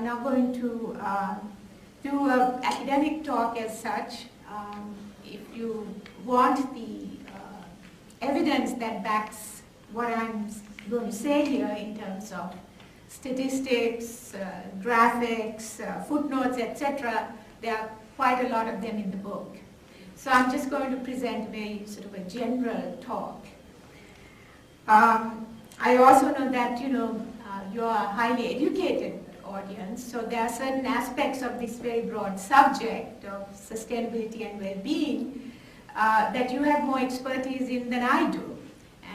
not going to do an academic talk as such. If you want the evidence that backs what I'm going to say here in terms of statistics, graphics, footnotes, etc., there are quite a lot of them in the book. So I'm just going to present a very sort of a general talk. I also know that you're a highly educated audience, so there are certain aspects of this very broad subject of sustainability and well-being that you have more expertise in than I do.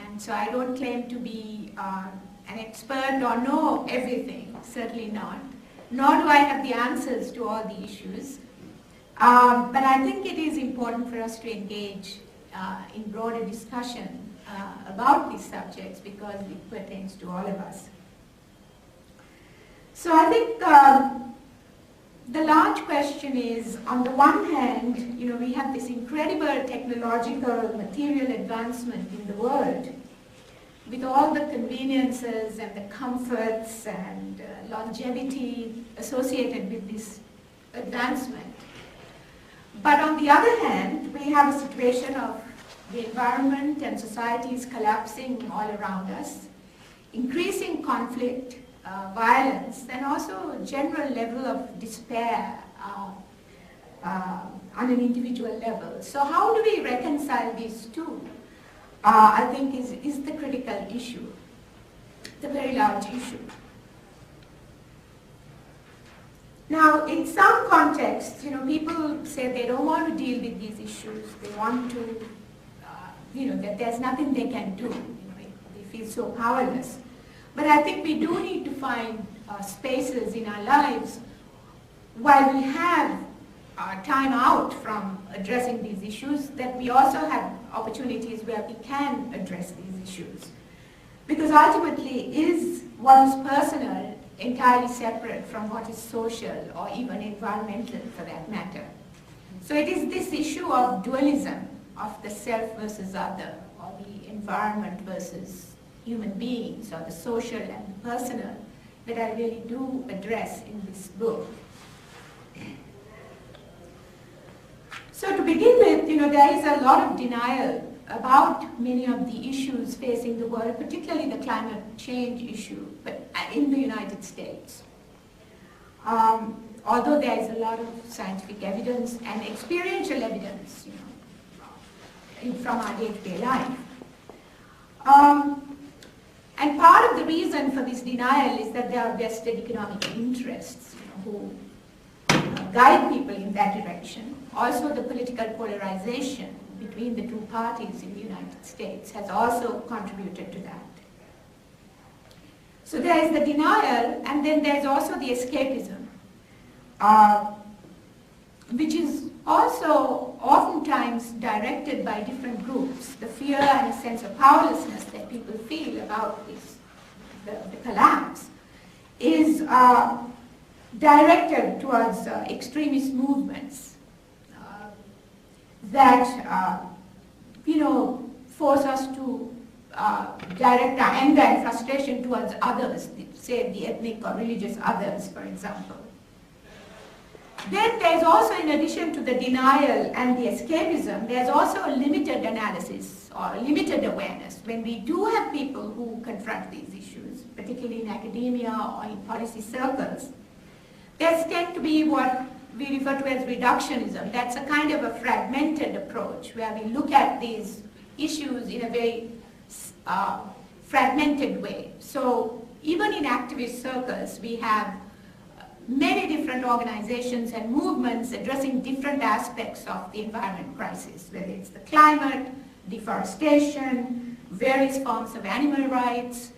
And so I don't claim to be an expert or know everything, certainly not. Nor do I have the answers to all the issues. But I think it is important for us to engage in broader discussion about these subjects because it pertains to all of us. So I think the large question is, on the one hand, we have this incredible technological material advancement in the world with all the conveniences and the comforts and longevity associated with this advancement. But on the other hand, we have a situation of the environment and societies collapsing all around us, increasing conflict, violence, and also a general level of despair on an individual level. So how do we reconcile these two? I think is the critical issue, the very large issue. Now, in some contexts, people say they don't want to deal with these issues. They want to, that there's nothing they can do. They feel so powerless. But I think we do need to find spaces in our lives while we have time out from addressing these issues, that we also have opportunities where we can address these issues. Because ultimately, is what is personal entirely separate from what is social or even environmental for that matter? So it is this issue of dualism of the self versus other, or the environment versus human beings, or the social and the personal, that I really do address in this book. So to begin with, there is a lot of denial about many of the issues facing the world, particularly the climate change issue, but in the United States. Although there is a lot of scientific evidence and experiential evidence, from our day-to-day life. And part of the reason for this denial is that there are vested economic interests who guide people in that direction. Also, the political polarization between the two parties in the United States has also contributed to that. So there is the denial, and then there's also the escapism, which is also oftentimes directed by different groups. The fear and a sense of powerlessness that people feel about this, the collapse, is directed towards extremist movements that force us to direct our anger and frustration towards others, say the ethnic or religious others, for example. Then there's also, in addition to the denial and the escapism, there's also a limited analysis or limited awareness. When we do have people who confront these issues, particularly in academia or in policy circles, there's tend to be what we refer to as reductionism. That's a kind of a fragmented approach where we look at these issues in a very fragmented way. So even in activist circles, we have many different organizations and movements addressing different aspects of the environment crisis, whether it's the climate, deforestation, various forms of animal rights,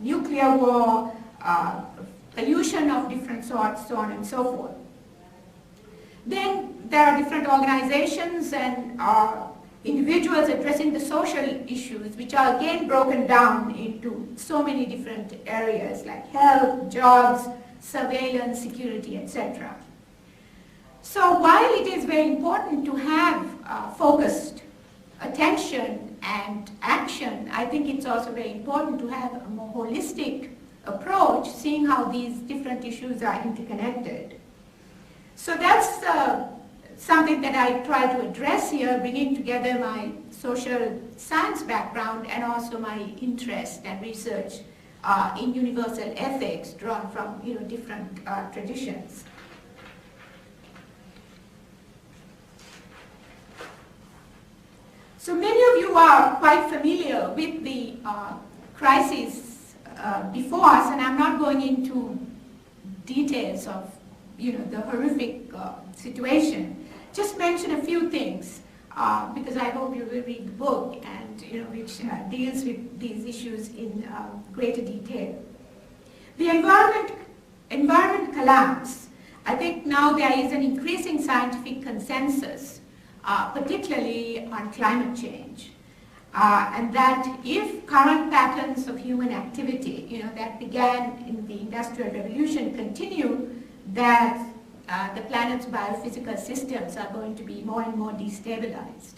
nuclear war, pollution of different sorts, so on and so forth. Then there are different organizations and individuals addressing the social issues, which are again broken down into so many different areas like health, jobs, surveillance, security, etc. So while it is very important to have focused attention and action, I think it's also very important to have a more holistic approach, seeing how these different issues are interconnected. So that's something that I try to address here, bringing together my social science background and also my interest and research in universal ethics drawn from different traditions. So many of you are quite familiar with the crisis before us, and I'm not going into details of the horrific situation. Just mention a few things because I hope you will read the book and which deals with these issues in greater detail. The environment collapse. I think now there is an increasing scientific consensus, particularly on climate change, and that if current patterns of human activity, that began in the Industrial Revolution continue, that the planet's biophysical systems are going to be more and more destabilized.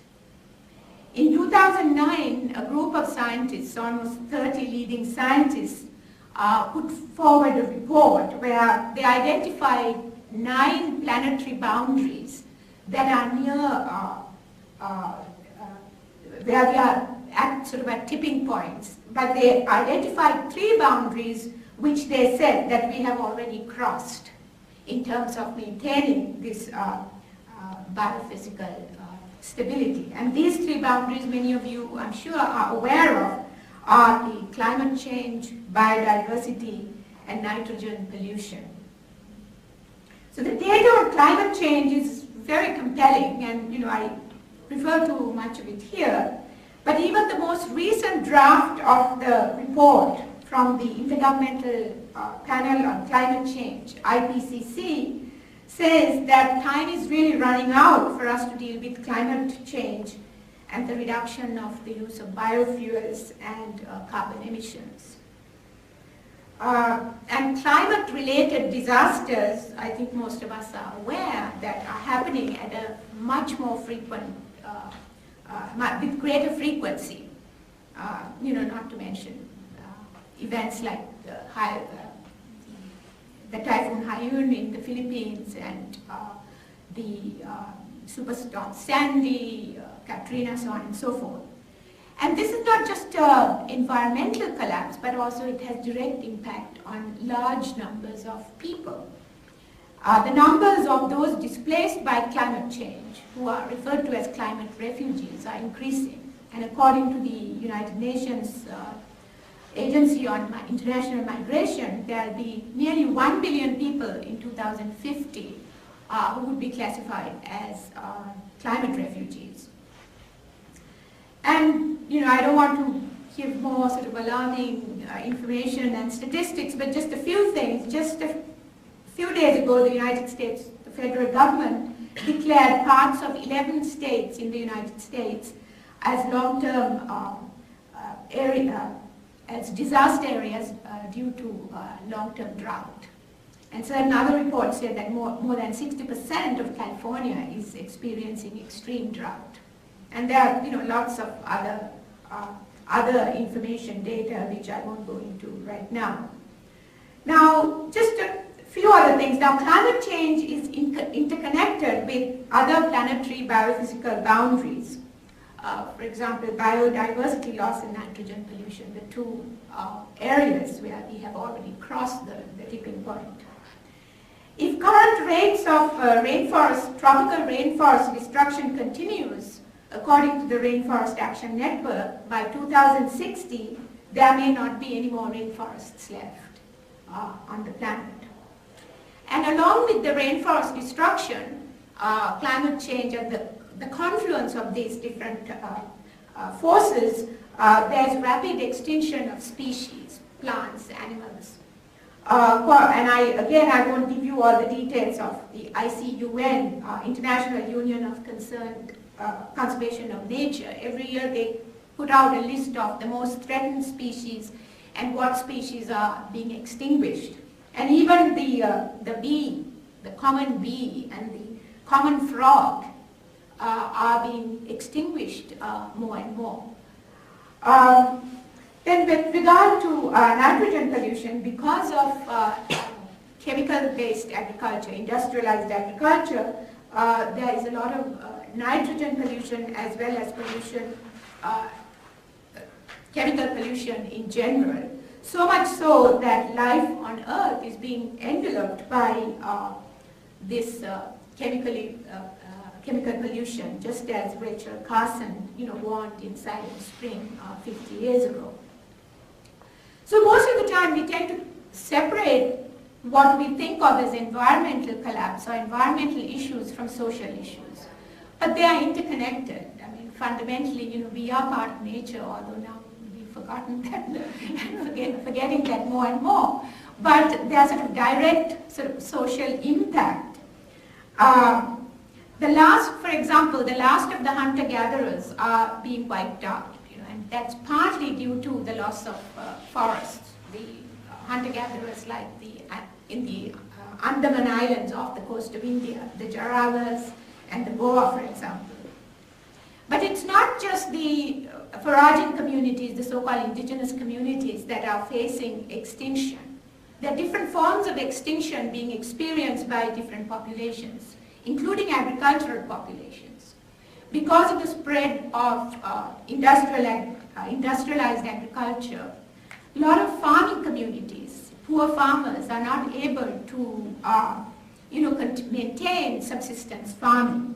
In 2009, a group of scientists, almost 30 leading scientists, put forward a report where they identified 9 planetary boundaries that are near, where we are at sort of at tipping points. But they identified 3 boundaries which they said that we have already crossed in terms of maintaining this biophysical stability. And these 3 boundaries, many of you, I'm sure, are aware of, are the climate change, biodiversity, and nitrogen pollution. So the data on climate change is very compelling, and I refer to much of it here. But even the most recent draft of the report from the Intergovernmental Panel on Climate Change, IPCC, says that time is really running out for us to deal with climate change and the reduction of the use of biofuels and carbon emissions. And climate-related disasters, I think most of us are aware, that are happening at a much more frequent, with greater frequency. Not to mention events like the Typhoon Haiyan in the Philippines and the Superstorm Sandy, Katrina, so on and so forth. And this is not just environmental collapse, but also it has direct impact on large numbers of people. The numbers of those displaced by climate change, who are referred to as climate refugees, are increasing. And according to the United Nations Agency on International Migration, there will be nearly 1 billion people in 2050 who would be classified as climate refugees. And I don't want to give more sort of alarming information and statistics, but just a few things. Just a few days ago, the United States, the federal government, declared parts of 11 states in the United States as long-term as disaster areas due to long-term drought. And certain other reports said that more than 60% of California is experiencing extreme drought. And there are lots of other information, data, which I won't go into right now. Now, just a few other things. Now, climate change is interconnected with other planetary biophysical boundaries. For example, biodiversity loss and nitrogen pollution, the 2 areas where we have already crossed the tipping point. If current rates of tropical rainforest destruction continues, according to the Rainforest Action Network, by 2060, there may not be any more rainforests left on the planet. And along with the rainforest destruction, climate change and the confluence of these different forces, there's rapid extinction of species, plants, animals. And I won't give you all the details of the ICUN, International Union of Conservation of Nature. Every year they put out a list of the most threatened species and what species are being extinguished. And even the bee, the common bee and the common frog are being extinguished more and more. Then with regard to nitrogen pollution, because of chemical-based agriculture, industrialized agriculture, there is a lot of nitrogen pollution as well as pollution, chemical pollution in general. So much so that life on Earth is being enveloped by this chemical pollution, just as Rachel Carson, warned in Silent Spring 50 years ago. So most of the time we tend to separate what we think of as environmental collapse or environmental issues from social issues. But they are interconnected. I mean, fundamentally, we are part of nature, although now we've forgotten that and forgetting that more and more. But there's sort of direct social impact. For example, the last of the hunter-gatherers are being wiped out, and that's partly due to the loss of forests. The hunter-gatherers like in the Andaman Islands off the coast of India, the Jarawas and the Goa, for example. But it's not just the foraging communities, the so-called indigenous communities that are facing extinction. There are different forms of extinction being experienced by different populations, including agricultural populations. Because of the spread of industrialized agriculture, a lot of farming communities, poor farmers, are not able to maintain subsistence farming.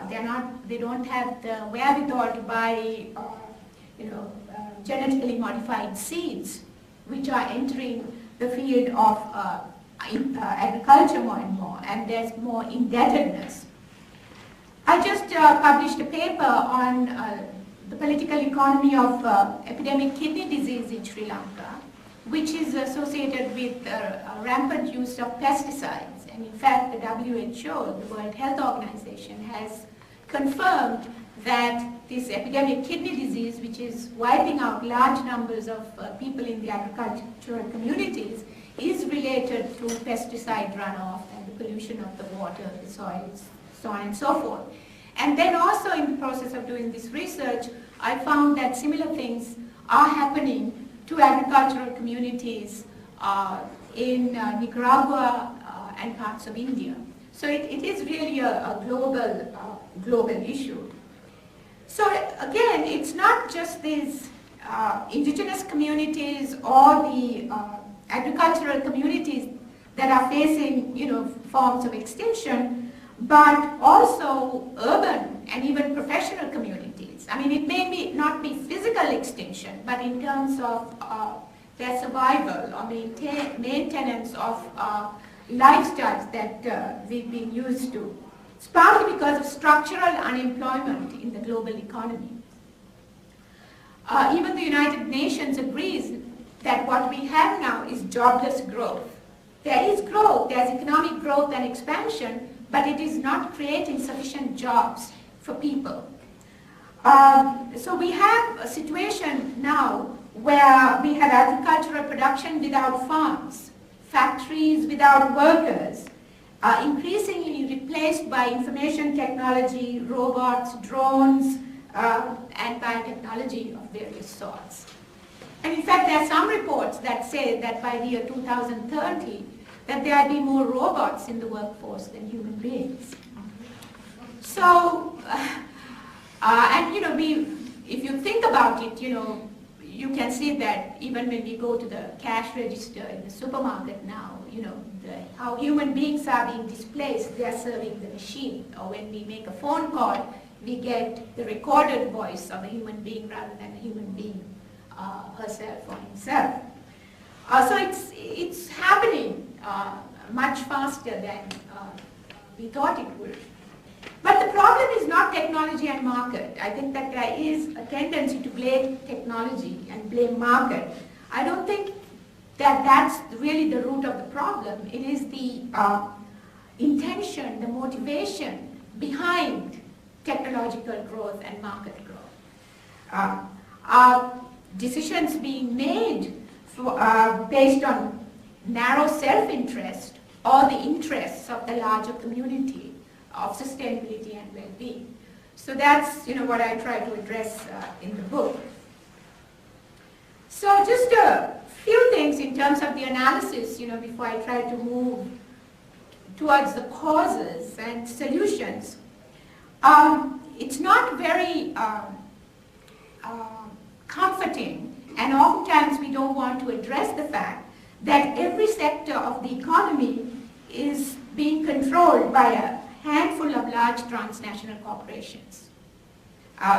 They don't have the wherewithal to buy genetically modified seeds, which are entering the field of agriculture more and more, and there's more indebtedness. I just published a paper on the political economy of epidemic kidney disease in Sri Lanka, which is associated with rampant use of pesticides. And in fact, the WHO, the World Health Organization, has confirmed that this epidemic kidney disease, which is wiping out large numbers of people in the agricultural communities, is related to pesticide runoff and the pollution of the water, the soils, so on and so forth. And then also in the process of doing this research, I found that similar things are happening to agricultural communities in Nicaragua and parts of India. So it is really a global issue. So again, it's not just these indigenous communities or the agricultural communities that are facing, forms of extinction, but also urban and even professional communities. I mean, it may not be physical extinction, but in terms of their survival or maintenance of lifestyles that we've been used to. It's partly because of structural unemployment in the global economy. Even the United Nations agrees that what we have now is jobless growth. There is growth, there's economic growth and expansion, but it is not creating sufficient jobs for people. So we have a situation now where we have agricultural production without farms, factories without workers, increasingly replaced by information technology, robots, drones, and biotechnology of various sorts. And in fact, there are some reports that say that by the year 2030, that there will be more robots in the workforce than human beings. So, and if you think about it, you can see that even when we go to the cash register in the supermarket now, how human beings are being displaced, they are serving the machine. Or when we make a phone call, we get the recorded voice of a human being rather than a human being herself or himself. So it's happening much faster than we thought it would. But the problem is not technology and market. I think that there is a tendency to blame technology and blame market. I don't think that that's really the root of the problem. It is the intention, the motivation behind technological growth and market growth. Are decisions being made based on narrow self-interest or the interests of the larger community of sustainability and well-being? So that's what I try to address in the book. So just a few things in terms of the analysis, before I try to move towards the causes and solutions. It's not very comforting, and oftentimes we don't want to address the fact that every sector of the economy is being controlled by a handful of large transnational corporations,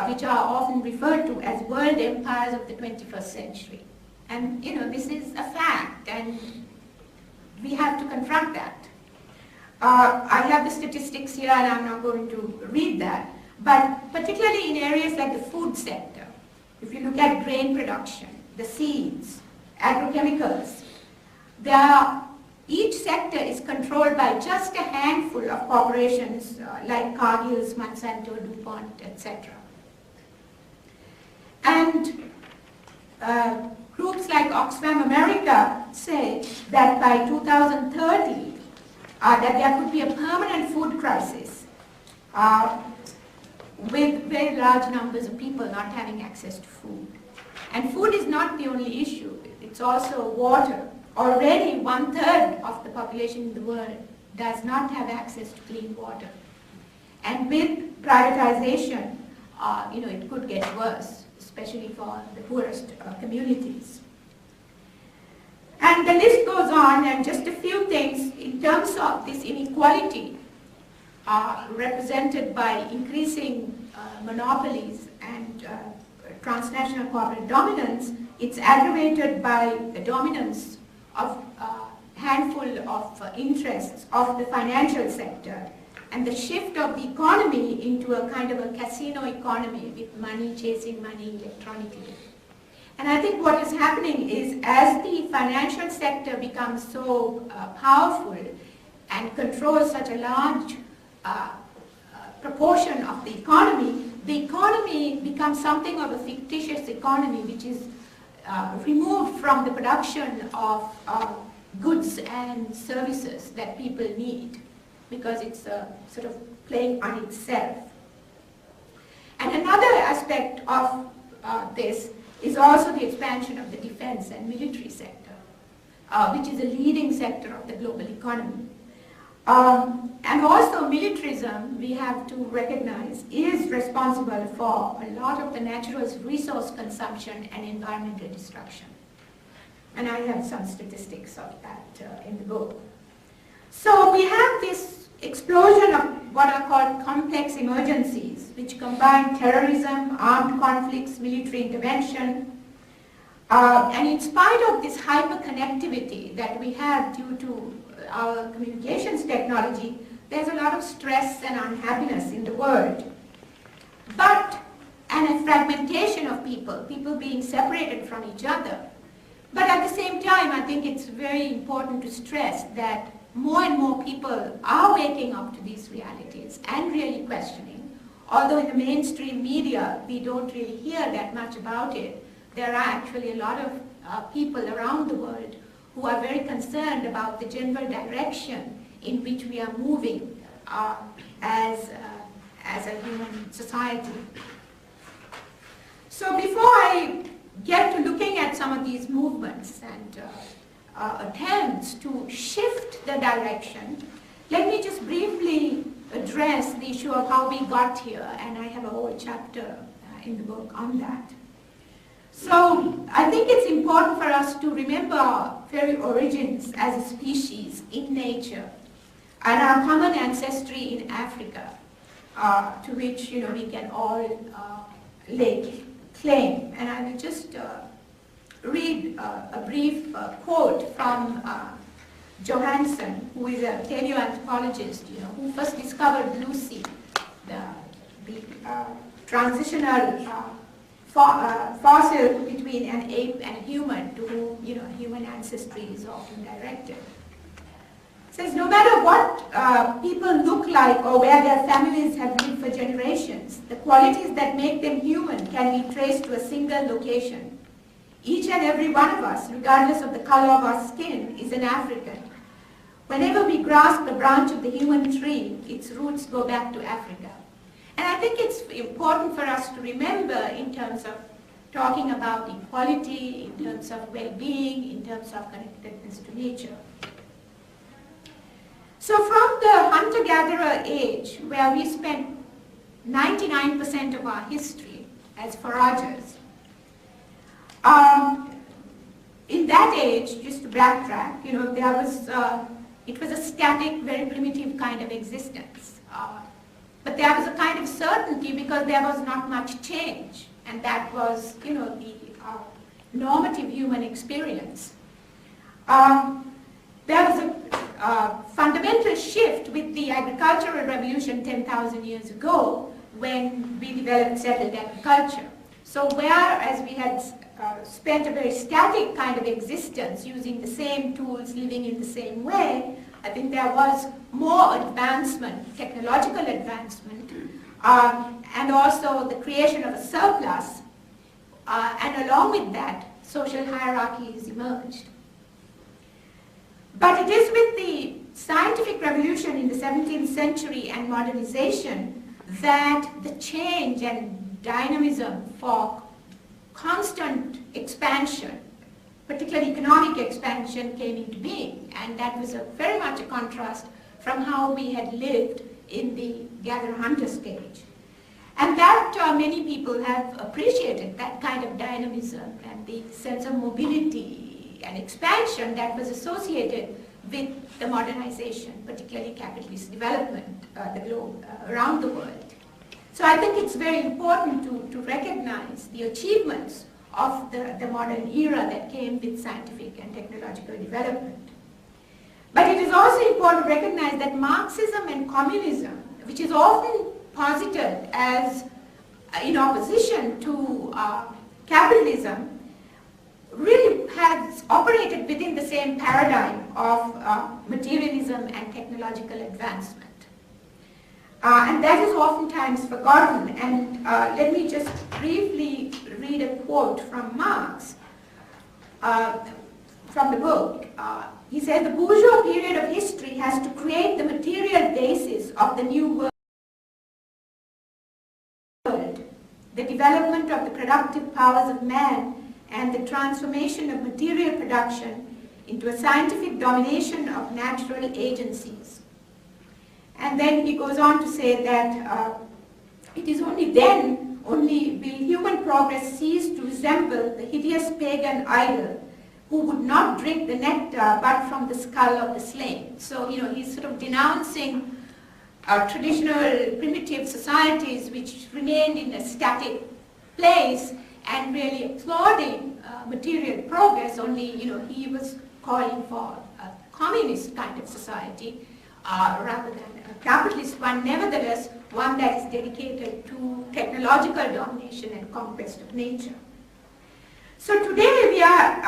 which are often referred to as world empires of the 21st century. And this is a fact, and we have to confront that. I have the statistics here, and I'm not going to read that, but particularly in areas like the food sector, if you look at grain production, the seeds, agrochemicals, each sector is controlled by just a handful of corporations like Cargill's, Monsanto, DuPont, etc. And groups like Oxfam America say that by 2030, that there could be a permanent food crisis with very large numbers of people not having access to food. And food is not the only issue, it's also water. Already 1/3 of the population in the world does not have access to clean water. And with privatization, it could get worse, especially for the poorest communities. And the list goes on, and just a few things in terms of this inequality represented by increasing monopolies and transnational corporate dominance. It's aggravated by the dominance of a handful of interests of the financial sector and the shift of the economy into a kind of a casino economy with money chasing money electronically. And I think what is happening is, as the financial sector becomes so powerful and controls such a large proportion of the economy becomes something of a fictitious economy, which is removed from the production of goods and services that people need, because it's sort of playing on itself. And another aspect of this is also the expansion of the defense and military sector, which is a leading sector of the global economy. And also militarism, we have to recognize, is responsible for a lot of the natural resource consumption and environmental destruction. And I have some statistics of that in the book. So we have this explosion of what are called complex emergencies, which combine terrorism, armed conflicts, military intervention. And in spite of this hyperconnectivity that we have due to our communications technology, there's a lot of stress and unhappiness in the world. And a fragmentation of people being separated from each other. But at the same time, I think it's very important to stress that more and more people are waking up to these realities and really questioning. Although in the mainstream media, we don't really hear that much about it, there are actually a lot of people around the world who are very concerned about the general direction in which we are moving as a human society. So before I get to looking at some of these movements and attempts to shift the direction, let me just briefly address the issue of how we got here, and I have a whole chapter in the book on that. So I think it's important for us to remember our very origins as a species in nature and our common ancestry in Africa, to which we can all lay claim. And I will just read a brief quote from Johansson, who is a paleoanthropologist, who first discovered Lucy, the transitional fossil between an ape and a human, to whom human ancestry is often directed. It says, no matter what people look like or where their families have lived for generations, the qualities that make them human can be traced to a single location. Each and every one of us, regardless of the color of our skin, is an African. Whenever we grasp a branch of the human tree, its roots go back to Africa. And I think it's important for us to remember in terms of talking about equality in terms of well-being, in terms of connectedness to nature. So from the hunter-gatherer age, where we spent 99% of our history as foragers, in that age, just to backtrack, it was a static, very primitive kind of existence. But there was a kind of certainty because there was not much change, and that was, the normative human experience. There was a fundamental shift with the agricultural revolution 10,000 years ago when we developed settled agriculture. So whereas we had spent a very static kind of existence using the same tools, living in the same way, I think there was more advancement, technological advancement, and also the creation of a surplus, and along with that, social hierarchies emerged. But it is with the scientific revolution in the 17th century and modernization that the change and dynamism for constant expansion, particularly economic expansion, came into being. And that was very much a contrast from how we had lived in the gatherer-hunter stage. And that many people have appreciated, that kind of dynamism and the sense of mobility and expansion that was associated with the modernization, particularly capitalist development, the globe, around the world. So I think it's very important to recognize the achievements of the modern era that came with scientific and technological development. But it is also important to recognize that Marxism and communism, which is often posited as in opposition to capitalism, really has operated within the same paradigm of materialism and technological advancement. And that is oftentimes forgotten. And let me just briefly read a quote from Marx from the book. He said, "The bourgeois period of history has to create the material basis of the new world. The development of the productive powers of man and the transformation of material production into a scientific domination of natural agencies." And then he goes on to say that it is only then, only will human progress cease to resemble the hideous pagan idol who would not drink the nectar but from the skull of the slain. So, he's sort of denouncing traditional primitive societies which remained in a static place and really applauding material progress, only, he was calling for a communist kind of society rather than a capitalist one, nevertheless one that is dedicated to technological domination and conquest of nature. So today we are,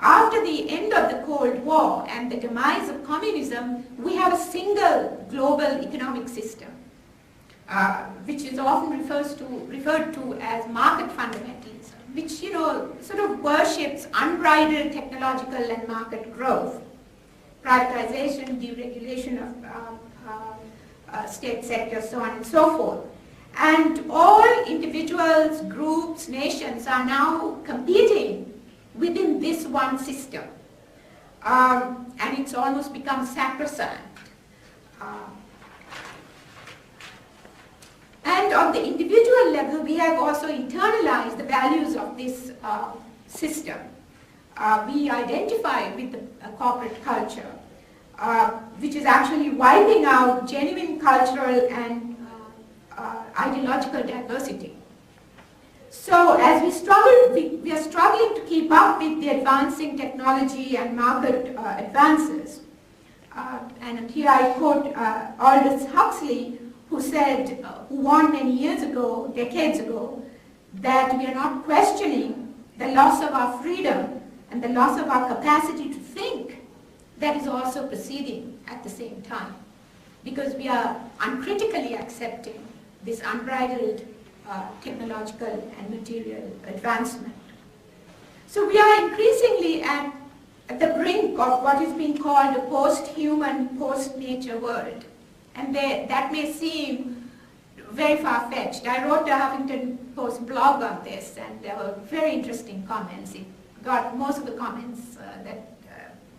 after the end of the Cold War and the demise of communism, we have a single global economic system, which is often referred to as market fundamentalism, which sort of worships unbridled technological and market growth, privatization, deregulation of state sectors, so on and so forth. And all individuals, groups, nations are now competing within this one system. And it's almost become sacrosanct. And on the individual level, we have also internalized the values of this system. We identify with the corporate culture, which is actually wiping out genuine cultural and ideological diversity. So as we are struggling to keep up with the advancing technology and market advances. And here I quote Aldous Huxley, who said, who warned many years ago, decades ago, that we are not questioning the loss of our freedom and the loss of our capacity to think that is also proceeding at the same time, because we are uncritically accepting this unbridled technological and material advancement. So we are increasingly at the brink of what is being called a post-human, post-nature world. And that may seem very far-fetched. I wrote a Huffington Post blog on this, and there were very interesting comments. It got most of the comments that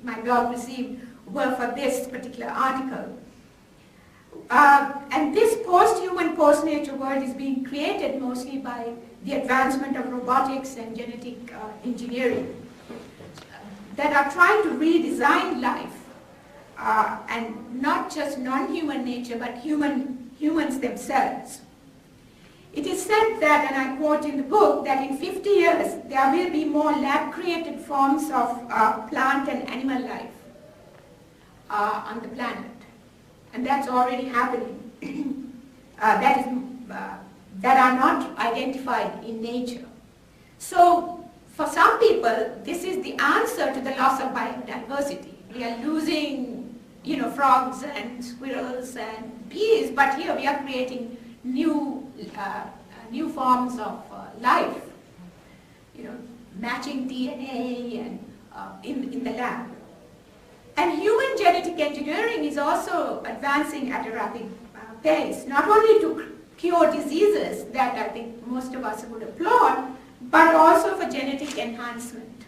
my blog received were for this particular article. And this post-human, post-nature world is being created mostly by the advancement of robotics and genetic engineering that are trying to redesign life, and not just non-human nature, but humans themselves. It is said that, and I quote in the book, that in 50 years there will be more lab-created forms of plant and animal life on the planet. And that's already happening. That are not identified in nature. So for some people, this is the answer to the loss of biodiversity. We are losing, frogs and squirrels and bees, but here we are creating new forms of life, matching DNA and in the lab. And human genetic engineering is also advancing at a rapid pace, not only to cure diseases that I think most of us would applaud, but also for genetic enhancement.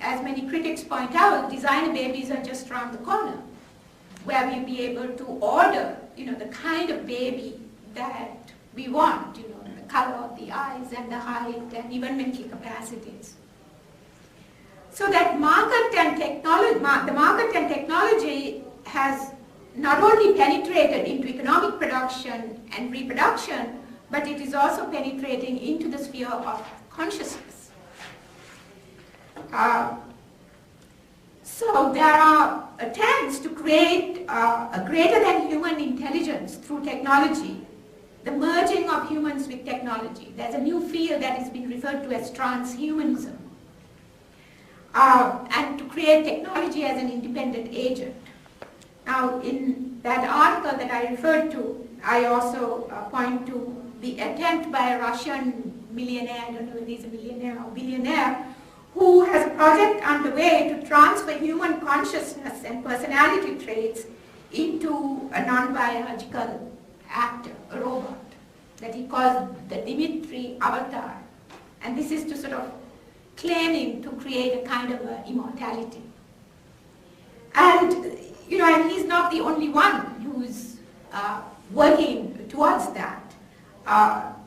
As many critics point out, designer babies are just around the corner, where we'll be able to order, the kind of baby that we want, the color of the eyes and the height and even mental capacities. So that market and technology, the market and technology has not only penetrated into economic production and reproduction, but it is also penetrating into the sphere of consciousness. So there are attempts to create a greater than human intelligence through technology, the merging of humans with technology. There's a new field that is being referred to as transhumanism. And to create technology as an independent agent. Now, in that article that I referred to, I also point to the attempt by a Russian millionaire, I don't know if he's a millionaire or billionaire, who has a project underway to transfer human consciousness and personality traits into a non-biological actor, a robot, that he calls the Dmitry avatar. And this is to sort of claiming to create a kind of immortality. And, and he's not the only one who's working towards that.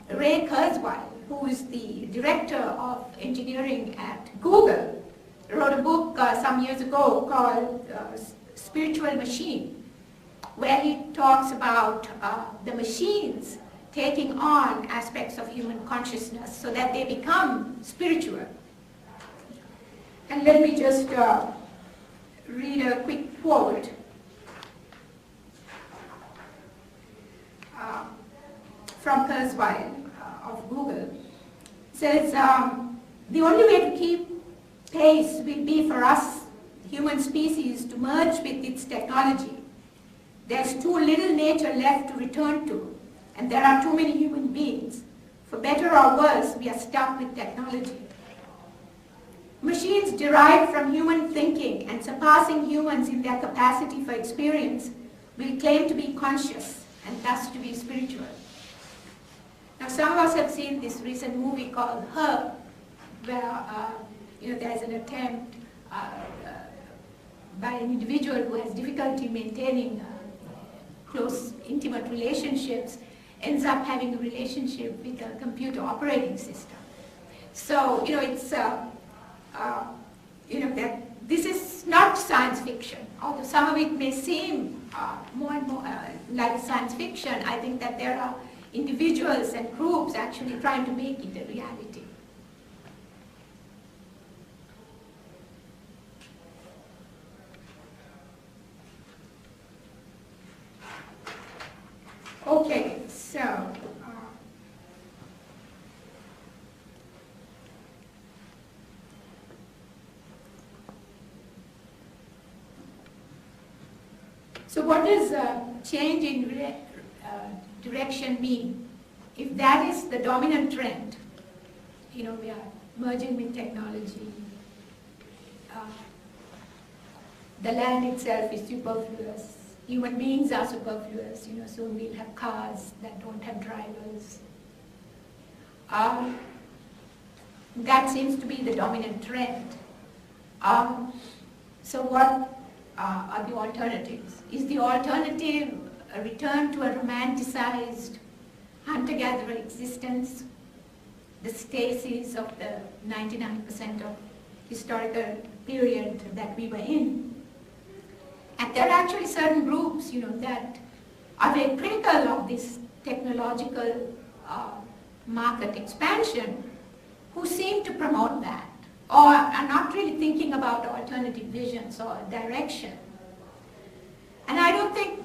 Ray Kurzweil, who is the director of engineering at Google, wrote a book some years ago called Spiritual Machine, where he talks about the machines taking on aspects of human consciousness so that they become spiritual. And let me just read a quick quote from Kurzweil of Google. It says, the only way to keep pace will be for us, human species, to merge with its technology. There's too little nature left to return to, and there are too many human beings. For better or worse, we are stuck with technology. Machines derived from human thinking and surpassing humans in their capacity for experience will claim to be conscious and thus to be spiritual. Now, some of us have seen this recent movie called Her, where there's an attempt by an individual who has difficulty maintaining close, intimate relationships, ends up having a relationship with a computer operating system. So, it's that this is not science fiction. Although some of it may seem more and more like science fiction, I think that there are individuals and groups actually trying to make it a reality. Okay, so what does change in direction mean? If that is the dominant trend, we are merging with technology, the land itself is superfluous, Human beings are superfluous, soon we'll have cars that don't have drivers. That seems to be the dominant trend. So what are the alternatives? Is the alternative a return to a romanticized hunter-gatherer existence, the stasis of the 99% of historical period that we were in? And there are actually certain groups, that are very critical of this technological market expansion, who seem to promote that, or are not really thinking about alternative visions or direction. And I don't think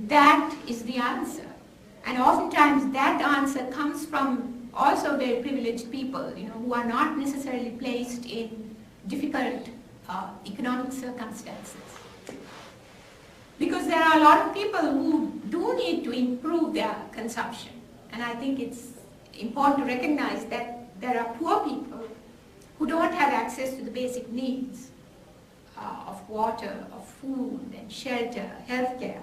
that is the answer. And oftentimes that answer comes from also very privileged people, who are not necessarily placed in difficult economic circumstances. Because there are a lot of people who do need to improve their consumption. And I think it's important to recognize that there are poor people who don't have access to the basic needs of water, of food and shelter, healthcare.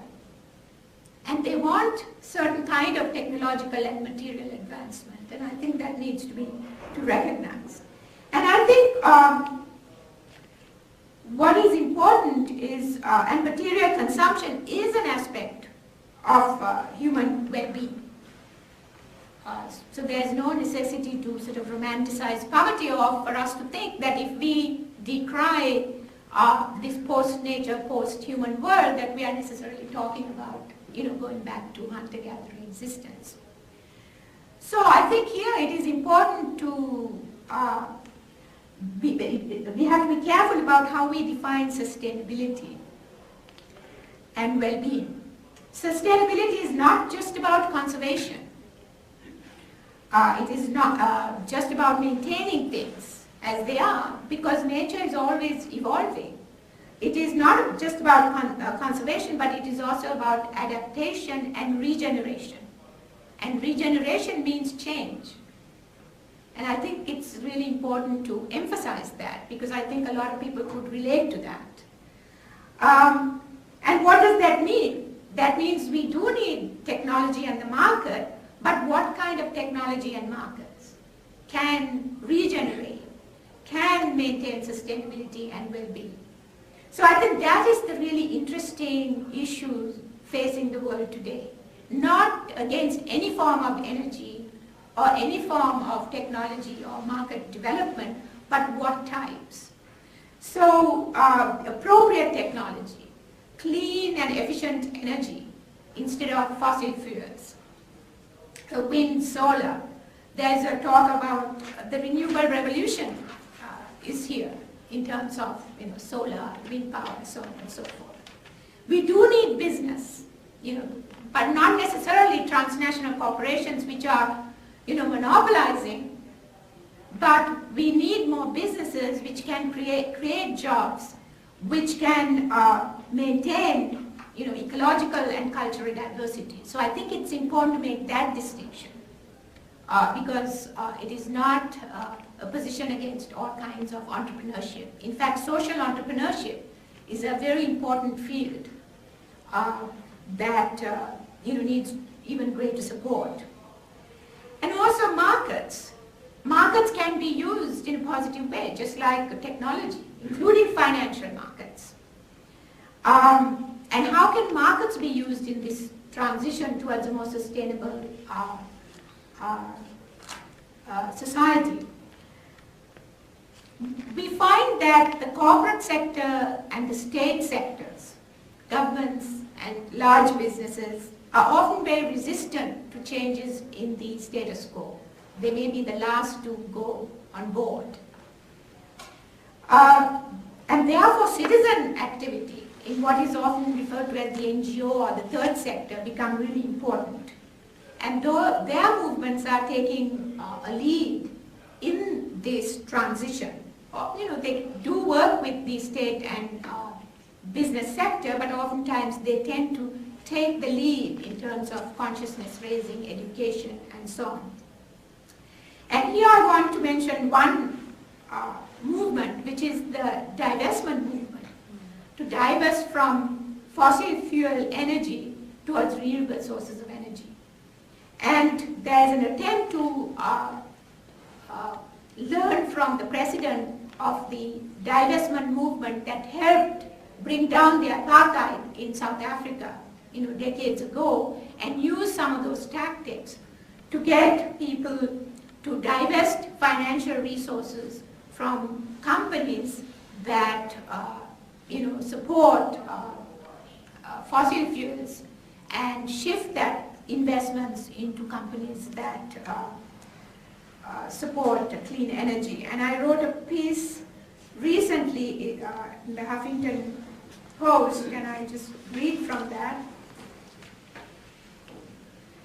And they want certain kind of technological and material advancement. And I think that needs to be recognized. And I think what is important is, and material consumption is an aspect of human well-being. So there's no necessity to sort of romanticize poverty, or for us to think that if we decry this post-nature, post-human world, that we are necessarily talking about, going back to hunter-gatherer existence. So I think here it is important to we have to be careful about how we define sustainability and well-being. Sustainability is not just about conservation. It is not just about maintaining things as they are, because nature is always evolving. It is not just about conservation, but it is also about adaptation and regeneration. And regeneration means change. And I think it's really important to emphasize that, because I think a lot of people could relate to that. And what does that mean? That means we do need technology and the market, but what kind of technology and markets can regenerate, can maintain sustainability and well-being? So I think that is the really interesting issue facing the world today. Not against any form of energy or any form of technology or market development, but what types. So appropriate technology, clean and efficient energy instead of fossil fuels. Wind, solar. There's a talk about the renewable revolution is here in terms of solar, wind power, so on and so forth. We do need business, but not necessarily transnational corporations which are monopolizing, but we need more businesses which can create jobs, which can maintain ecological and cultural diversity. So I think it's important to make that distinction because it is not a position against all kinds of entrepreneurship. In fact, social entrepreneurship is a very important field that needs even greater support. And also markets. Markets can be used in a positive way, just like technology, including financial markets. And how can markets be used in this transition towards a more sustainable society? We find that the corporate sector and the state sectors, governments and large businesses, are often very resistant to changes in the status quo. They may be the last to go on board. And therefore citizen activity in what is often referred to as the NGO or the third sector become really important. And though their movements are taking a lead in this transition, they do work with the state and business sector, but oftentimes they tend to take the lead in terms of consciousness raising, education, and so on. And here I want to mention one movement, which is the divestment movement, to divest from fossil fuel energy towards renewable sources of energy. And there's an attempt to learn from the precedent of the divestment movement that helped bring down the apartheid in South Africa, decades ago, and use some of those tactics to get people to divest financial resources from companies that support fossil fuels and shift that investments into companies that support clean energy. And I wrote a piece recently in the Huffington Post, and I just read from that.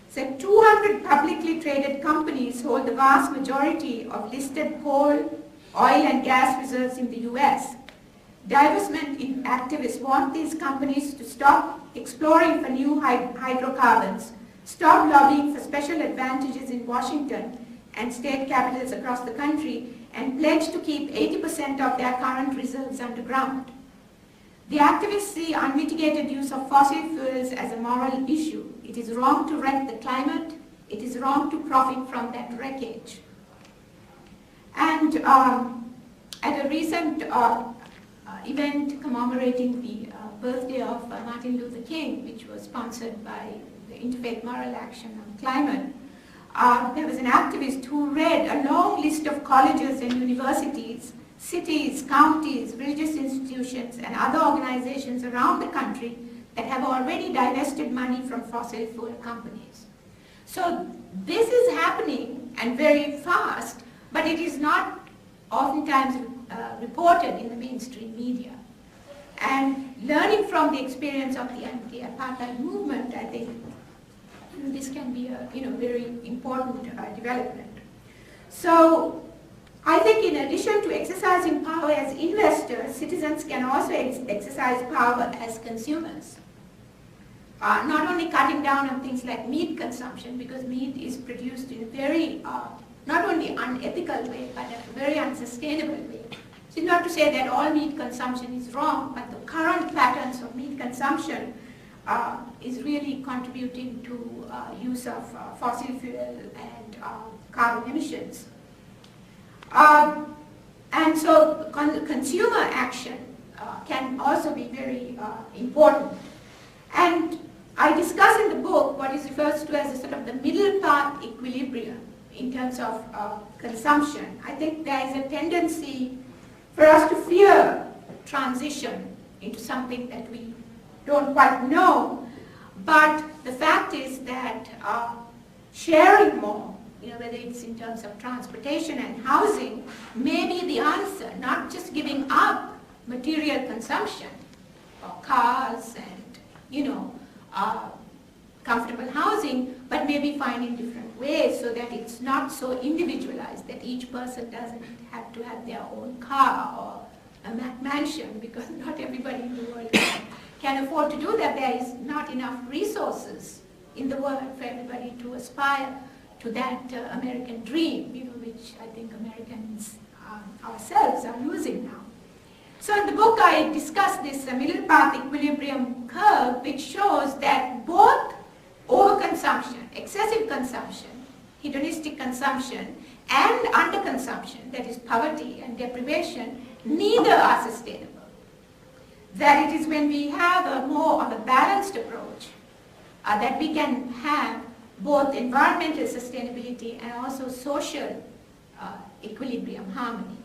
Said 200 publicly traded companies hold the vast majority of listed coal, oil and gas reserves in the US. Divestment activists want these companies to stop exploring for new hydrocarbons, stop lobbying for special advantages in Washington and state capitals across the country, and pledge to keep 80% of their current reserves underground. The activists see unmitigated use of fossil fuels as a moral issue. It is wrong to wreck the climate. It is wrong to profit from that wreckage. And at a recent event commemorating the birthday of Martin Luther King, which was sponsored by the Interfaith Moral Action on Climate, there was an activist who read a long list of colleges and universities, cities, counties, religious institutions, and other organizations around the country that have already divested money from fossil fuel companies. So this is happening, and very fast, but it is not oftentimes reported in the mainstream media. And learning from the experience of the anti-apartheid movement, I think this can be a very important development. So I think in addition to exercising power as investors, citizens can also exercise power as consumers. Not only cutting down on things like meat consumption, because meat is produced in a very, not only unethical way, but a very unsustainable way. So not to say that all meat consumption is wrong, but the current patterns of meat consumption is really contributing to use of fossil fuel and carbon emissions. And so consumer action can also be very important. And I discuss in the book what is referred to as a sort of the middle path equilibrium in terms of consumption. I think there is a tendency for us to fear transition into something that we don't quite know, but the fact is that sharing more, whether it's in terms of transportation and housing, may be the answer, not just giving up material consumption, or cars and, comfortable housing, but maybe finding different ways so that it's not so individualized that each person doesn't have to have their own car or a mansion, because not everybody in the world can afford to do that. There is not enough resources in the world for everybody to aspire to that American dream, which I think Americans ourselves are losing now. So in the book I discuss this middle path equilibrium curve, which shows that both overconsumption, excessive consumption, hedonistic consumption, and underconsumption, that is poverty and deprivation, neither are sustainable. That it is when we have a more of a balanced approach that we can have both environmental sustainability and also social equilibrium, harmony.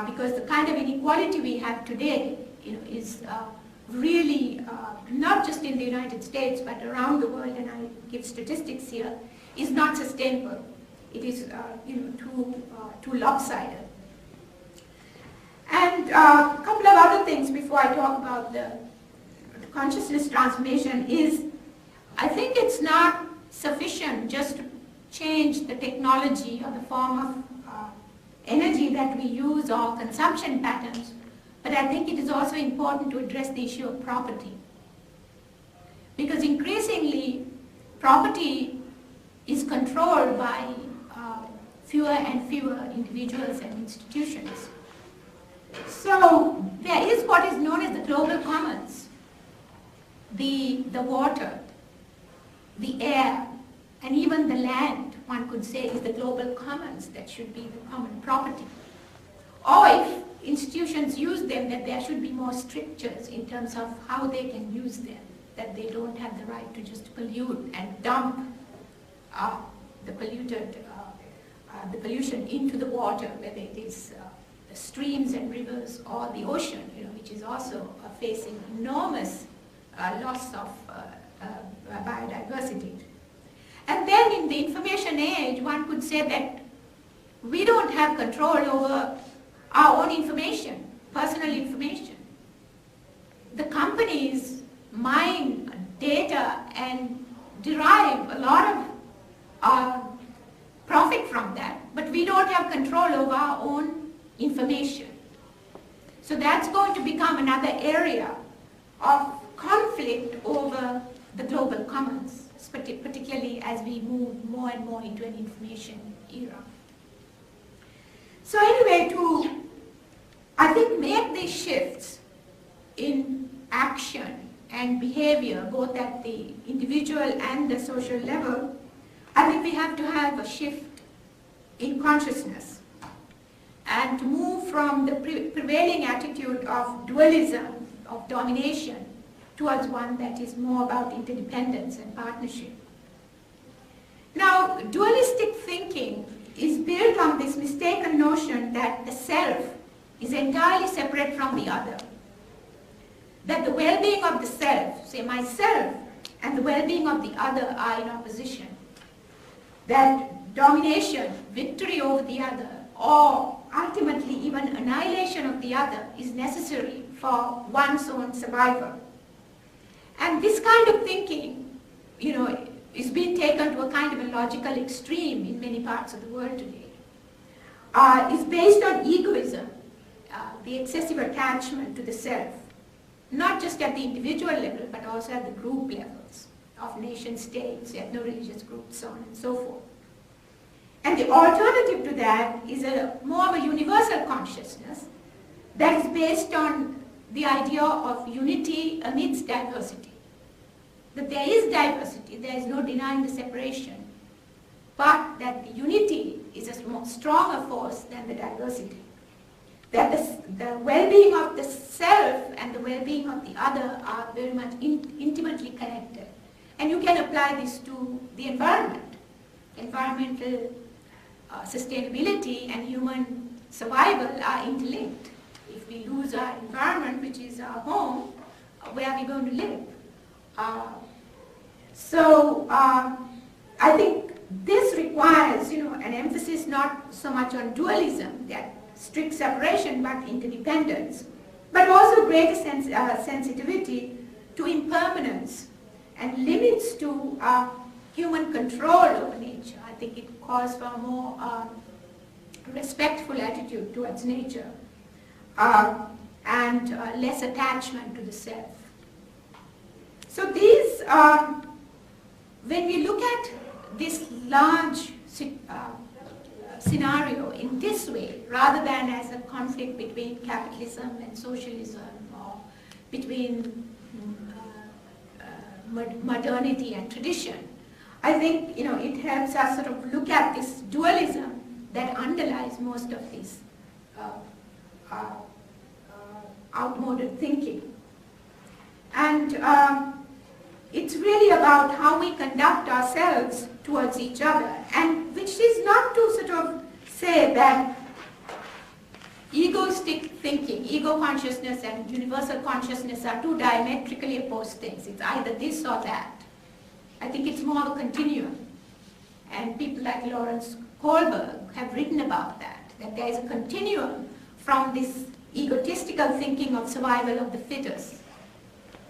Because the kind of inequality we have today is really, not just in the United States, but around the world, and I give statistics here, is not sustainable. It is too lopsided. And a couple of other things before I talk about the consciousness transformation is, I think it's not sufficient just to change the technology or the form of energy that we use or consumption patterns, but I think it is also important to address the issue of property. Because increasingly, property is controlled by fewer and fewer individuals and institutions. So there is what is known as the global commons. the water, the air, and even the land, one could say, is the global commons that should be the common property. Or if institutions use them, that there should be more strictures in terms of how they can use them, that they don't have the right to just pollute and dump the pollution into the water, whether it is the streams and rivers or the ocean, which is also facing enormous loss of biodiversity. And then in the information age, one could say that we don't have control over our own information, personal information. The companies mine data and derive a lot of profit from that, but we don't have control over our own information. So that's going to become another area of conflict over the global commons, particularly as we move more and more into an information era. So anyway, to, I think, make these shifts in action and behavior, both at the individual and the social level, I think we have to have a shift in consciousness and to move from the prevailing attitude of dualism, of domination, towards one that is more about interdependence and partnership. Now, dualistic thinking is built on this mistaken notion that the self is entirely separate from the other. That the well-being of the self, say myself, and the well-being of the other are in opposition. That domination, victory over the other, or ultimately even annihilation of the other is necessary for one's own survival. And this kind of thinking, is being taken to a kind of a logical extreme in many parts of the world today. Is based on egoism, the excessive attachment to the self, not just at the individual level, but also at the group levels of nation states, ethno-religious groups, so on and so forth. And the alternative to that is more of a universal consciousness that is based on the idea of unity amidst diversity. That there is diversity, there is no denying the separation, but that the unity is a more stronger force than the diversity. That the well-being of the self and the well-being of the other are very much intimately connected. And you can apply this to the environment. Environmental sustainability and human survival are interlinked. If we lose our environment, which is our home, where are we going to live? I think this requires, an emphasis not so much on dualism, that strict separation, but interdependence, but also greater sensitivity to impermanence and limits to human control over nature. I think it calls for a more respectful attitude towards nature and less attachment to the self. So these, when we look at this large scenario in this way, rather than as a conflict between capitalism and socialism, or between modernity and tradition, I think it helps us sort of look at this dualism that underlies most of this outmoded thinking. And it's really about how we conduct ourselves towards each other, and which is not to sort of say that egoistic thinking, ego consciousness and universal consciousness are two diametrically opposed things. It's either this or that. I think it's more of a continuum. And people like Lawrence Kohlberg have written about that there is a continuum from this egotistical thinking of survival of the fittest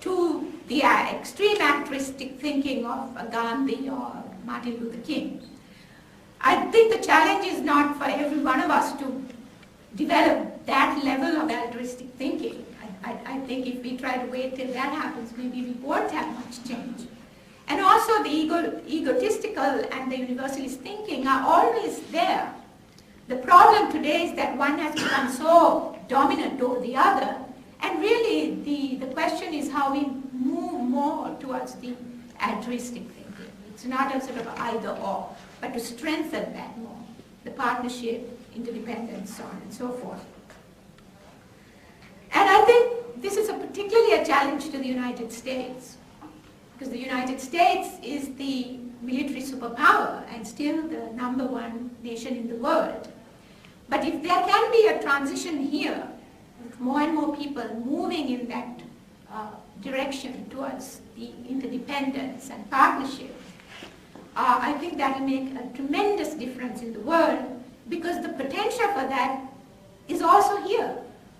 to the extreme altruistic thinking of Gandhi or Martin Luther King. I think the challenge is not for every one of us to develop that level of altruistic thinking. I think if we try to wait till that happens, maybe we won't have much change. And also the egotistical and the universalist thinking are always there. The problem today is that one has become so dominant over the other, and really the question is how we move more towards the altruistic thinking. It's not a sort of either or, but to strengthen that more, the partnership, interdependence, so on and so forth. And I think this is particularly a challenge to the United States, because the United States is the military superpower and still the #1 nation in the world. But if there can be a transition here, with more and more people moving in that direction towards the interdependence and partnership, I think that will make a tremendous difference in the world, because the potential for that is also here,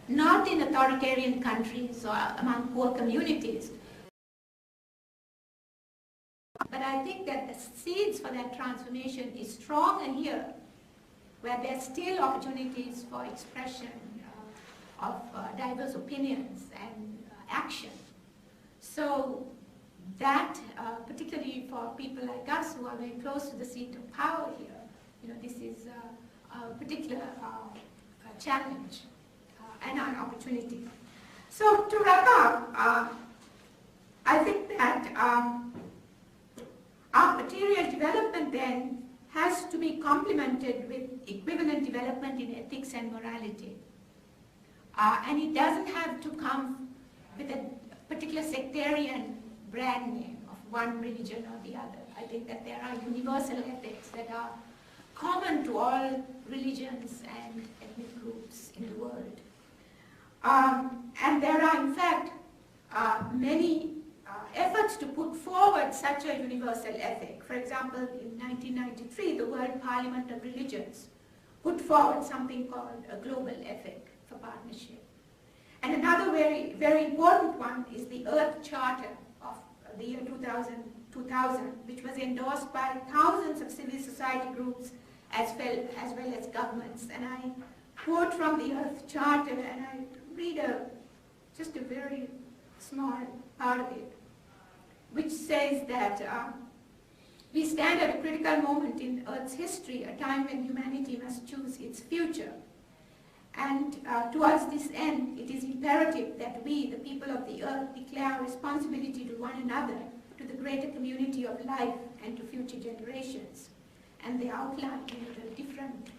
not in authoritarian countries or among poor communities. But I think that the seeds for that transformation is stronger here, where there are still opportunities for expression of diverse opinions and action. So that, particularly for people like us who are very close to the seat of power here, this is a particular challenge and an opportunity. So to wrap up, I think that our material development then has to be complemented with equivalent development in ethics and morality. And it doesn't have to come with a particular sectarian brand name of one religion or the other. I think that there are universal ethics that are common to all religions and ethnic groups in the world. And there are, in fact, many efforts to put forward such a universal ethic. For example, in 1993, the World Parliament of Religions put forward something called a global ethic for partnership. And another very, very important one is the Earth Charter of the year 2000, which was endorsed by thousands of civil society groups as well as governments. And I quote from the Earth Charter, and I read just a very small part of it, which says that we stand at a critical moment in Earth's history, a time when humanity must choose its future. And towards this end, it is imperative that we, the people of the Earth, declare responsibility to one another, to the greater community of life, and to future generations. And they outline the different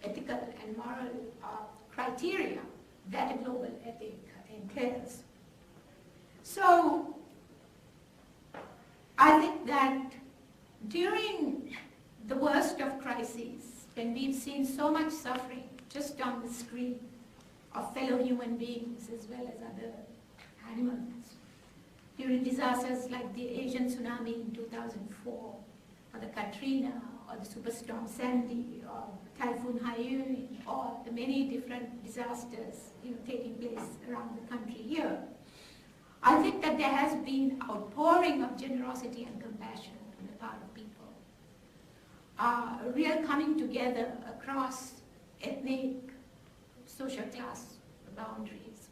ethical and moral criteria that a global ethic entails. So I think that during the worst of crises, when we've seen so much suffering just on the screen of fellow human beings as well as other animals, during disasters like the Asian tsunami in 2004, or the Katrina, or the superstorm Sandy, or Typhoon Haiyan, or the many different disasters taking place around the country here, I think that there has been outpouring of generosity and compassion on the part of people. A real coming together across ethnic, social class boundaries.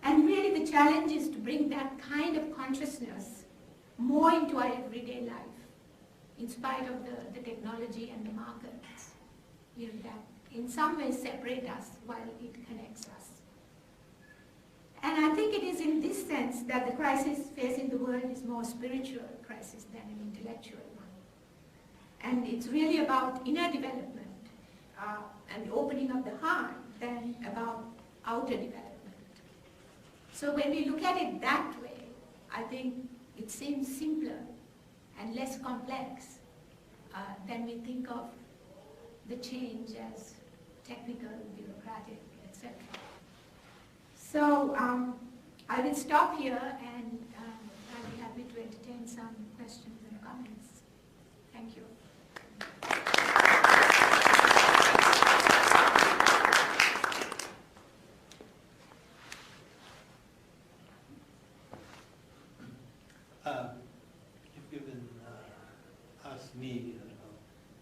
And really the challenge is to bring that kind of consciousness more into our everyday life, in spite of the technology and the markets, that in some ways separate us while it connects us. And I think it is in this sense that the crisis facing the world is more spiritual crisis than an intellectual one. And it's really about inner development and the opening of the heart than about outer development. So when we look at it that way, I think it seems simpler and less complex than we think of the change as technical, bureaucratic, etc. So I will stop here, and I'll be happy to entertain some questions and comments. Thank you. You've given me,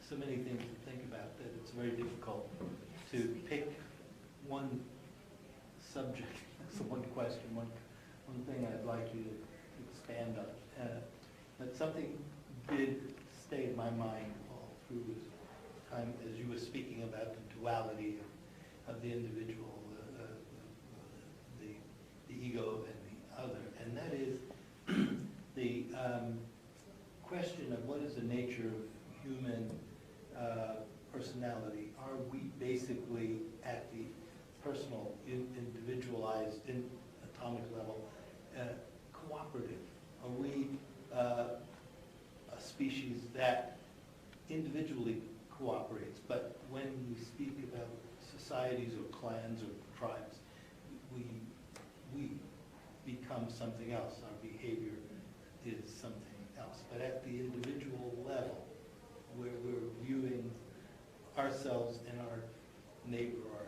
so many things to think about that it's very difficult to pick one subject, so one question, one thing I'd like you to expand on. But something did stay in my mind all through this time as you were speaking about the duality of the individual, the ego and the other, and that is human personality, are we basically at the personal, individualized, atomic level, cooperative? Are we a species that individually cooperates, but when we speak about societies or clans or tribes, we become something else. Our behavior is something else. But at the individual level, where we're viewing ourselves and our neighbor, our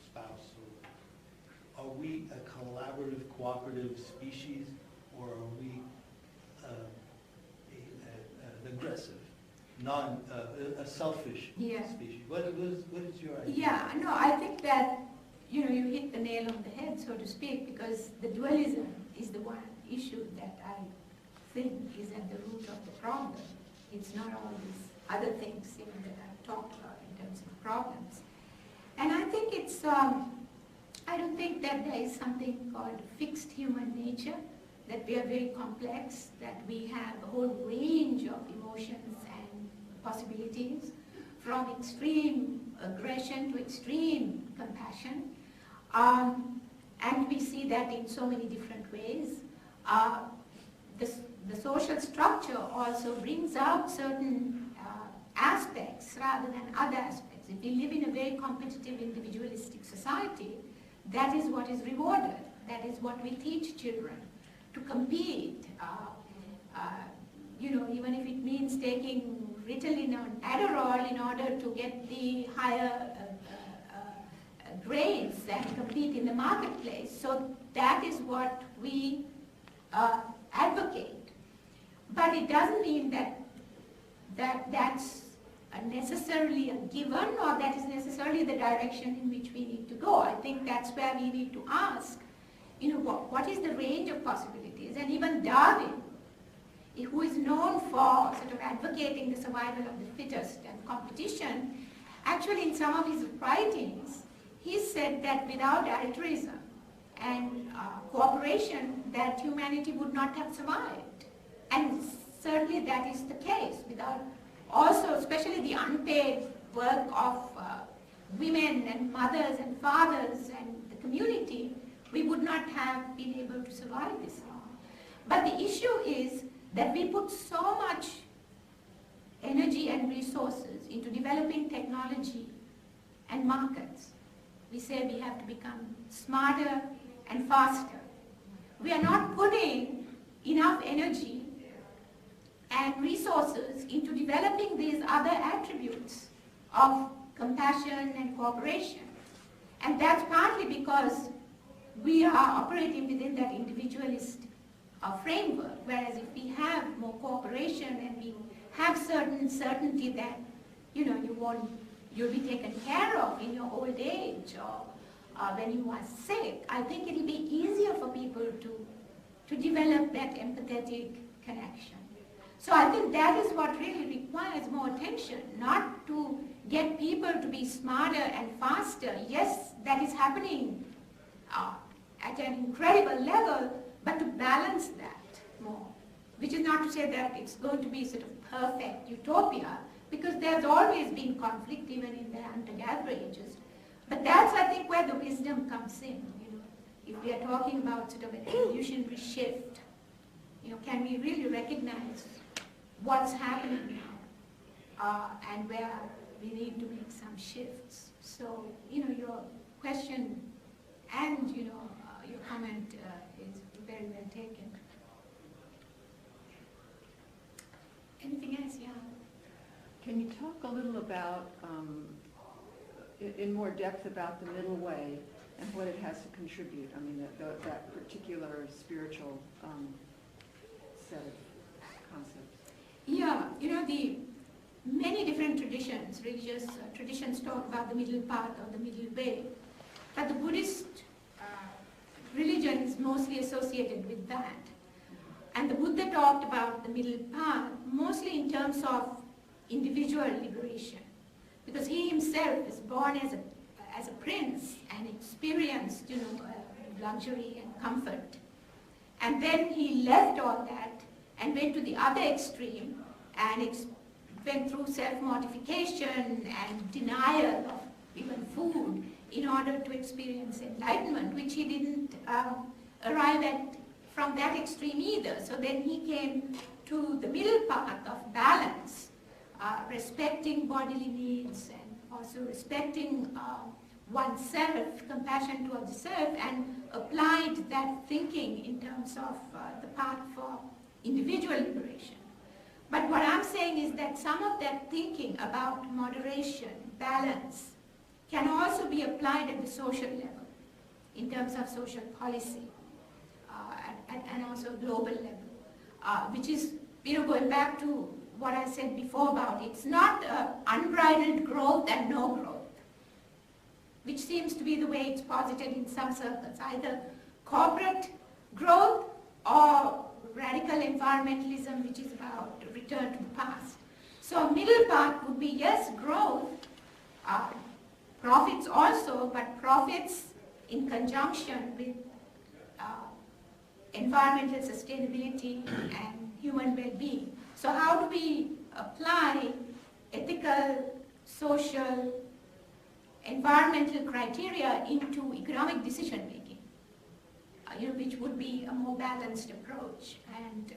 spouse, are we a collaborative, cooperative species, or are we an aggressive, a selfish species? What is your idea? Yeah, no, I think that you hit the nail on the head, so to speak, because the dualism is the one issue that I think is at the root of the problem. It's not all these other things that I've talked about in terms of problems. And I think it's, I don't think that there is something called fixed human nature, that we are very complex, that we have a whole range of emotions and possibilities, from extreme aggression to extreme compassion. And we see that in so many different ways. The social structure also brings out certain aspects rather than other aspects. If we live in a very competitive, individualistic society, that is what is rewarded. That is what we teach children, to compete. Even if it means taking Ritalin or Adderall in order to get the higher grades and compete in the marketplace. So that is what we advocate. But it doesn't mean that's necessarily a given, or that is necessarily the direction in which we need to go. I think that's where we need to ask, what is the range of possibilities? And even Darwin, who is known for sort of advocating the survival of the fittest and competition, actually in some of his writings, he said that without altruism and cooperation, that humanity would not have survived. And certainly that is the case. Without also, especially the unpaid work of women and mothers and fathers and the community, we would not have been able to survive this long. But the issue is that we put so much energy and resources into developing technology and markets. We say we have to become smarter and faster. We are not putting enough energy and resources into developing these other attributes of compassion and cooperation. And that's partly because we are operating within that individualist framework, whereas if we have more cooperation and we have certain certainty that you'll be taken care of in your old age or when you are sick, I think it'll be easier for people to develop that empathetic connection. So I think that is what really requires more attention, not to get people to be smarter and faster. Yes, that is happening at an incredible level, but to balance that more, which is not to say that it's going to be sort of perfect utopia, because there's always been conflict even in the hunter-gatherer ages. But that's, I think, where the wisdom comes in. If we are talking about sort of an evolutionary shift, can we really recognize what's happening now and where we need to make some shifts? So, your question and, your comment is very well taken. Anything else? Yeah. Can you talk a little about, in more depth, about the middle way and what it has to contribute? I mean, that particular spiritual set of concepts. Yeah, the many different traditions, religious traditions talk about the middle path or the middle way, but the Buddhist religion is mostly associated with that. And the Buddha talked about the middle path mostly in terms of individual liberation, because he himself is born as a prince and experienced, luxury and comfort. And then he left all that and went to the other extreme and went through self-mortification and denial of even food in order to experience enlightenment, which he didn't arrive at from that extreme either. So then he came to the middle path of balance, respecting bodily needs and also respecting oneself, compassion towards the self, and applied that thinking in terms of the path for individual liberation. But what I'm saying is that some of that thinking about moderation, balance, can also be applied at the social level, in terms of social policy, and also global level, which is, going back to what I said before about it's not unbridled growth and no growth, which seems to be the way it's posited in some circles, either corporate growth or radical environmentalism, which is about return to the past. So middle path would be, yes, growth, profits also, but profits in conjunction with environmental sustainability and human well-being. So how do we apply ethical, social, environmental criteria into economic decision-making, which would be a more balanced approach? And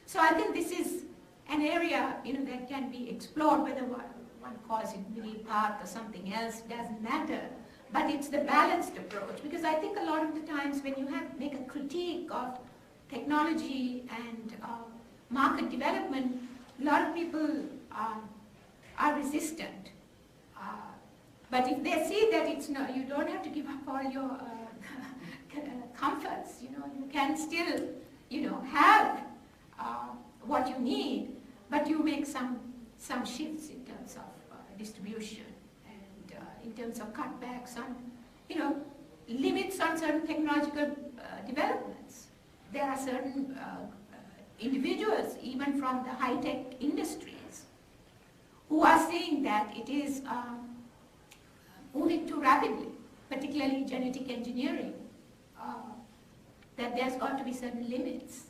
so I think this is an area, that can be explored, whether one calls it middle path or something else, doesn't matter. But it's the balanced approach, because I think a lot of the times when you make a critique of technology and market development, a lot of people are resistant. But if they see that it's not, you don't have to give up all your comforts, you can still, have what you need, but you make some shifts in terms of distribution and in terms of cutbacks on, limits on certain technological developments. There are certain individuals, even from the high-tech industries, who are saying that it is moving too rapidly, particularly genetic engineering, that there's got to be certain limits,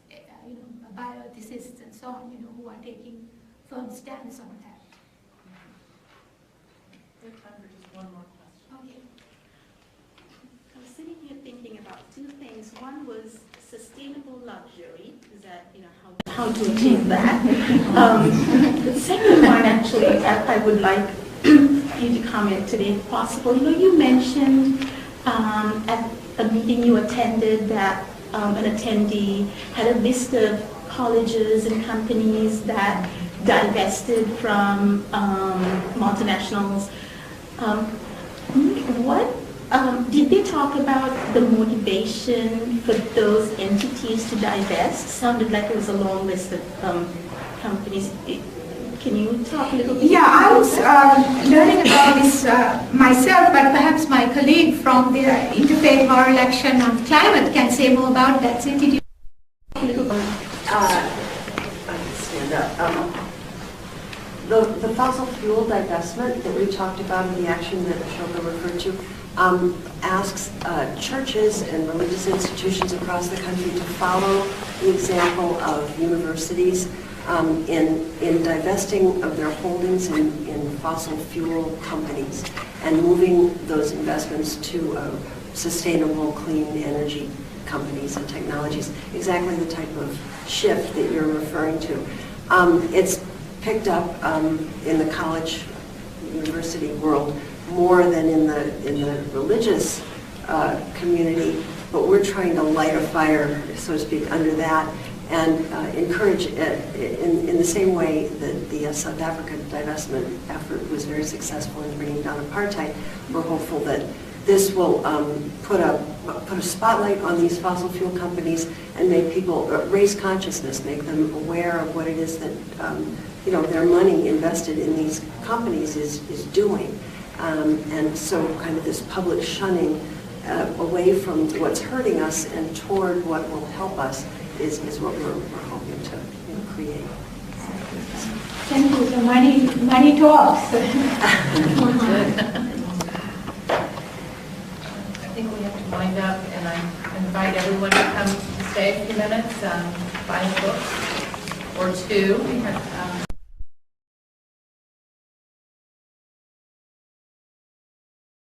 bioethicists and so on, who are taking firm stance on that. We have time for just one more question. Okay. I was sitting here thinking about two things. One was sustainable luxury, is that, how to achieve that. The second one, actually, I would like you to comment today, if possible. You mentioned at a meeting you attended that an attendee had a list of colleges and companies that divested from multinationals. Did they talk about the motivation for those entities to divest? Sounded like it was a long list of companies. Can you talk a little bit? Yeah, I was learning about this myself, but perhaps my colleague from the Interfaith Moral Action on Climate can say more about that. So, did you talk a little bit? I can stand up. The fossil fuel divestment that we talked about in the action that Asoka referred to asks churches and religious institutions across the country to follow the example of universities in divesting of their holdings in fossil fuel companies and moving those investments to sustainable, clean energy companies and technologies, exactly the type of shift that you're referring to. It's picked up in the college university world more than in the religious community, but we're trying to light a fire, so to speak, under that and encourage it in the same way that the South Africa divestment effort was very successful in bringing down apartheid. We're hopeful that this will put a spotlight on these fossil fuel companies and make people raise consciousness, make them aware of what it is that their money invested in these companies is doing. And so kind of this public shunning away from what's hurting us and toward what will help us is what we're hoping to create. Thank you. So money talks. I think we have to wind up, and I invite everyone to come to stay a few minutes, buy a book or two. We have